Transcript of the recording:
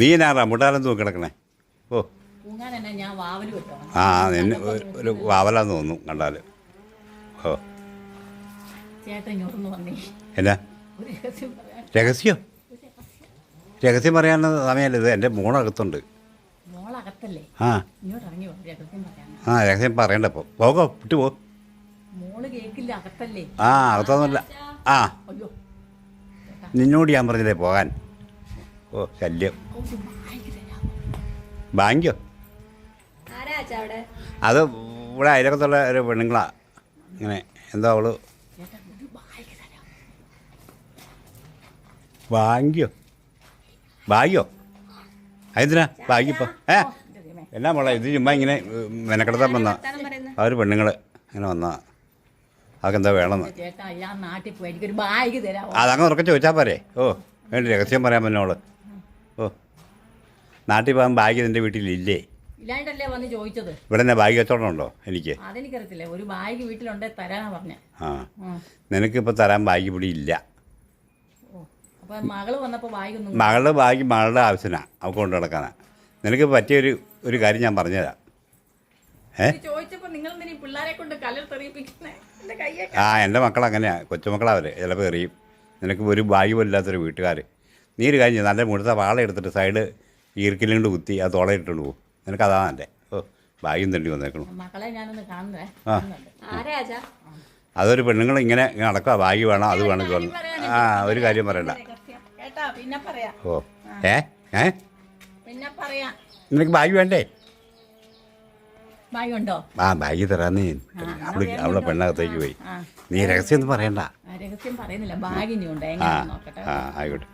നീ എന്നാ റംബുട്ടാനും തൂക്കി കിടക്കണേ? ഓ ഞാൻ വാവല് വിട്ടോ. ആ നിന്നെ ഒരു വാവലാന്ന് തോന്നുന്നു കണ്ടാൽ. ഓ ചേട്ടൻ ഇങ്ങോട്ടൊന്ന് വന്നേ. എന്നാ ഒരു രഹസ്യം പറയാൻ. രഹസ്യം? രഹസ്യം പറയാനുള്ള സമയമല്ല ഇത്. എൻ്റെ മോളകത്തുണ്ട്. മോളകത്തല്ലേ? ആ ഇങ്ങോട്ട് ഇറങ്ങി പോ, രഹസ്യം പറയാൻ. ആ രഹസ്യം പറയണ്ട ഇപ്പോൾ. പോകോ വിട്ടു പോ. മോള് കേക്കില്ല, അകത്തല്ലേ? ആ അകത്തൊന്നുമില്ല. ആ അയ്യോ നിന്നോട് ഞാൻ പറഞ്ഞില്ലേ പോകാൻ. ഓ ശല്യം. ഒരു ബാഗ് തരാം. ബാങ്കോ? അത് ഇവിടെ അയലക്കത്തുള്ള ഒരു പെണ്ണുങ്ങളാ. ഇങ്ങനെ എന്താ അവള് ചേട്ടാ ഒരു ബാഗ് തരാം. ബാങ്കിയോ? ബാഗിയോ? അതെന്തിനാ ബാഗിപ്പോ? എന്നാ മോളെ ഇത് ചുമ്മാ ഇങ്ങനെ മെനക്കെടുത്താൻ വന്നാ. അവർ പെണ്ണുങ്ങൾ ഇങ്ങനെ വന്നാ. അതൊക്കെ എന്താ വേണമെന്ന്. ചേട്ടാ ഞാൻ നാട്ടിൽ പോയി എനിക്കൊരു ബാഗ് തരാം. അതങ്ങ് ഉറക്കെ ചോദിച്ചാൽ പോരെ. ഓ വേണ്ടി രഹസ്യം പറയാൻ പറ്റുന്നോള്. ഓ നാട്ടിൽ പോകാൻ ബാഗ് നിൻ്റെ വീട്ടിലില്ലേ? ഇല്ലാണ്ടല്ലേ വന്ന് ചോദിച്ചത്. ഇവിടെ തന്നെ ബാഗ് കച്ചവടം ഉണ്ടോ? എനിക്ക് അതെനിക്കറിയത്തില്ല. ഒരു ബാഗ് വീട്ടിലുണ്ടേ തരാനാ പറഞ്ഞേ. ആ നിനക്കിപ്പോൾ തരാൻ ബാഗ് ഇവിടെ ഇല്ല. അപ്പൊ മകള് വന്നപ്പോ ബാഗ് ഒന്നും. മകളുടെ ബാഗ് മകളുടെ ആവശ്യത്തിനാണ്, അവൾക്ക് കൊണ്ട് നടക്കാനാണ്. നിനക്ക് പറ്റിയൊരു കാര്യം ഞാൻ പറഞ്ഞുതരാം. ചോദിച്ചപ്പോ നിങ്ങൾ പിള്ളേരെ കൊണ്ട് കലർ തെറിയിപ്പിക്കുന്നേ. ആ എൻ്റെ മക്കളങ്ങനെയാണ്, കൊച്ചുമക്കളവർ ചിലപ്പോൾ എറിയും. നിനക്ക് ഒരു ബാഗ് പോലില്ലാത്തൊരു വീട്ടുകാർ. നീ ഒരു കാര്യം നല്ല മുഴുത്ത വാള എടുത്തിട്ട് സൈഡ് ഈർക്കിലുകൊണ്ട് കുത്തി ആ തോളയിട്ടുണ്ട് പോകും. നിനക്കതാണ് എൻ്റെ. ഓ ബാഗും തണ്ടി വന്നേക്കണു. മക്കളെ ഞാനൊന്ന് കാണുന്നേ. അതൊരു പെണ്ണുങ്ങൾ ഇങ്ങനെ നടക്കുക. ബാഗ് വേണം, അത് വേണം, ഇത് വേണം. ആ ഒരു കാര്യം പറയണ്ട. പിന്നെ പറയാം. ഓ ഏ പിന്നെ പറയാം. നിനക്ക് ബാഗ് വേണ്ടേ? ബാഗ് ഉണ്ടോ? ആ ബാഗ് തരാന്നേ. അവളെ പെണ്ണകത്തേക്ക് പോയി. നീ രഹസ്യം ഒന്നും പറയണ്ട. രഹസ്യം പറയുന്നില്ല. ബാഗിനി ഉണ്ട്. ആ ആ ആയിക്കോട്ടെ.